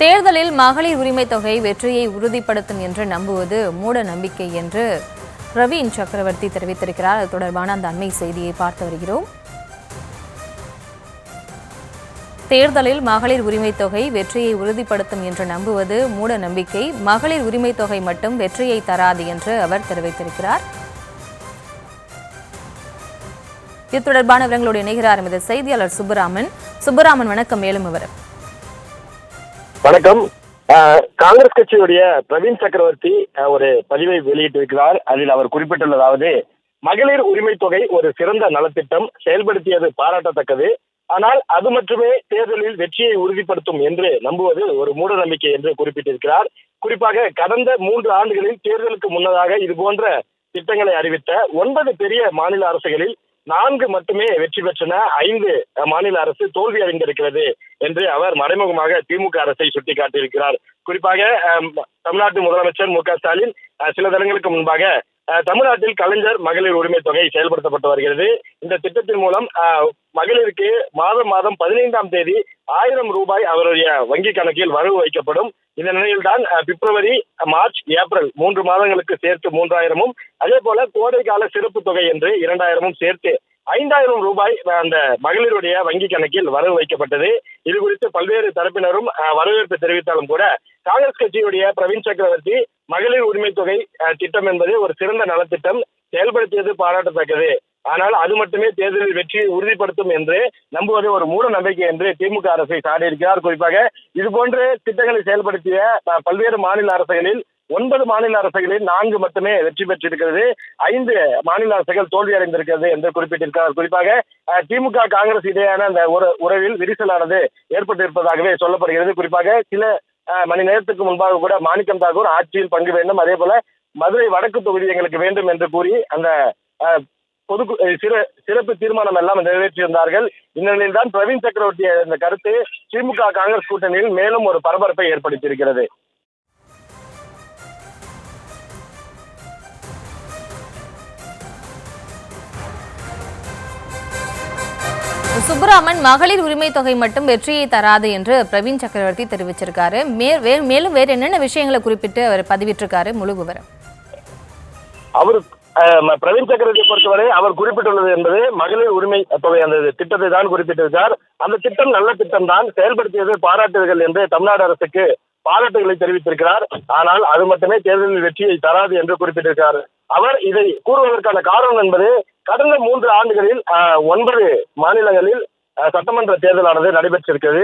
தேர்தலில் மகளிர் உரிமை தொகை வெற்றியை உறுதிப்படுத்தும் என்று நம்புவது மூட நம்பிக்கை என்று பிரவீன் சக்கரவர்த்தி தெரிவித்திருக்கிறார். அது தொடர்பான அந்த அண்மை செய்தியை பார்த்து வருகிறோம். தேர்தலில் மகளிர் உரிமை தொகை வெற்றியை உறுதிப்படுத்தும் என்று நம்புவது மூட நம்பிக்கை. மகளிர் உரிமை தொகை மட்டும் வெற்றியை தராது என்று அவர் தெரிவித்திருக்கிறார். இது தொடர்பான விவரங்களோடு இணைகிறார் எமது செய்தியாளர் சுப்பராமன். வணக்கம். மேலும் விவரம். வணக்கம். காங்கிரஸ் கட்சியுடைய பிரவீன் சக்கரவர்த்தி ஒரு பதிவை வெளியிட்டிருக்கிறார். அதில் அவர் குறிப்பிட்டுள்ளதாவது, மகளிர் உரிமை தொகை ஒரு சிறந்த நலத்திட்டம், செயல்படுத்தியது பாராட்டத்தக்கது. ஆனால் அது மட்டுமே தேர்தலில் வெற்றியை உறுதிப்படுத்தும் என்று நம்புவது ஒரு மூட நம்பிக்கை என்று குறிப்பிட்டிருக்கிறார். குறிப்பாக கடந்த 3 ஆண்டுகளில் தேர்தலுக்கு முன்னதாக இது போன்ற திட்டங்களை அறிவித்த 9 பெரிய மாநில அரசுகளில் 4 மட்டுமே வெற்றி பெற்றன. 5 மாநில அரசு தோல்வி அடைந்திருக்கிறது என்று அவர் மறைமுகமாக திமுக அரசை சுட்டிக்காட்டியிருக்கிறார். குறிப்பாக தமிழ்நாட்டு முதலமைச்சர் மு.க. ஸ்டாலின் சில தினங்களுக்கு முன்பாக தமிழ்நாட்டில் கலைஞர் மகளிர் உரிமை தொகை செயல்படுத்தப்பட்டு வருகிறது. இந்த திட்டத்தின் மூலம் மகளிருக்கு மாதம் 15ஆம் தேதி 1000 ரூபாய் அவருடைய வங்கி கணக்கில் வரவு வைக்கப்படும். இந்த நிலையில்தான் பிப்ரவரி, மார்ச், ஏப்ரல் 3 மாதங்களுக்கு சேர்த்து 3000-ம், அதே போல கோடை கால சிறப்பு தொகை என்று 2000-ம் சேர்த்து 5000 ரூபாய் அந்த மகளிருடைய வங்கி கணக்கில் வரவு வைக்கப்பட்டது. இது குறித்து பல்வேறு தரப்பினரும் வரவேற்பு தெரிவித்தாலும் கூட காங்கிரஸ் கட்சியுடைய பிரவீன் சக்கரவர்த்தி மகளிர் உரிமை தொகை திட்டம் என்பது ஒரு சிறந்த நலத்திட்டம், செயல்படுத்தியது பாராட்டத்தக்கது. ஆனால் அது மட்டுமே தேர்தலில் வெற்றியை உறுதிப்படுத்தும் என்று நம்புவது ஒரு மூட நம்பிக்கை என்று திமுக அரசை சாடியிருக்கிறார். குறிப்பாக இது போன்ற திட்டங்களை செயல்படுத்திய பல்வேறு மாநில அரசுகளில் 9 மாநில அரசுகளில் 4 மட்டுமே வெற்றி பெற்றிருக்கிறது. 5 மாநில அரசுகள் தோல்வி அடைந்திருக்கிறது என்று குறிப்பிட்டிருக்கிறார். குறிப்பாக திமுக காங்கிரஸ் இடையேயான அந்த உறவில் விரிசலானது ஏற்பட்டிருப்பதாகவே சொல்லப்படுகிறது. குறிப்பாக சில மணி நேரத்துக்கு முன்பாக கூட மாணிக்கம் தாக்கூர் ஆட்சியில் பங்கு வேண்டும், அதே போல மதுரை வடக்கு தொகுதி எங்களுக்கு வேண்டும் என்று கூறி அந்த சிறப்பு தீர்மானம் எல்லாம் நிறைவேற்றியிருந்தார்கள். இந்த நிலையில் தான் பிரவீன் சக்கரவர்த்தி இந்த கருத்து திமுக காங்கிரஸ் கூட்டணியில் மேலும் ஒரு பரபரப்பை ஏற்படுத்தியிருக்கிறது. சுப்பராமன், மகளிர் உரிமை தொகை மட்டும் வெற்றியை தராது என்று பிரவீன் சக்கரவர்த்தி தெரிவிச்சிருக்காரு. மேலும் வேறு என்னென்ன விஷயங்களை குறிப்பிட்டு அவர் பதிவிட்டிருக்காரு? முழு விவரம். அவர் பிரவீன் சக்கரவர்த்தியை பொறுத்தவரை அவர் குறிப்பிட்டுள்ளது என்பது மகளிர் உரிமை தொகை அந்த திட்டத்தை தான் குறிப்பிட்டிருக்கார். அந்த திட்டம் நல்ல திட்டம் தான், செயல்படுத்தியது பாராட்டுகள் என்று தமிழ்நாடு அரசுக்கு பாராட்டுகளை தெரிவித்திருக்கிறார். ஆனால் அது மட்டுமே தேர்தலில் வெற்றியை தராது என்று குறிப்பிட்டிருக்கிறார். அவர் இதை கூறுவதற்கான காரணம் என்பது கடந்த 3 ஆண்டுகளில் 9 மாநிலங்களில் சட்டமன்ற தேர்தலானது நடைபெற்றிருக்கிறது.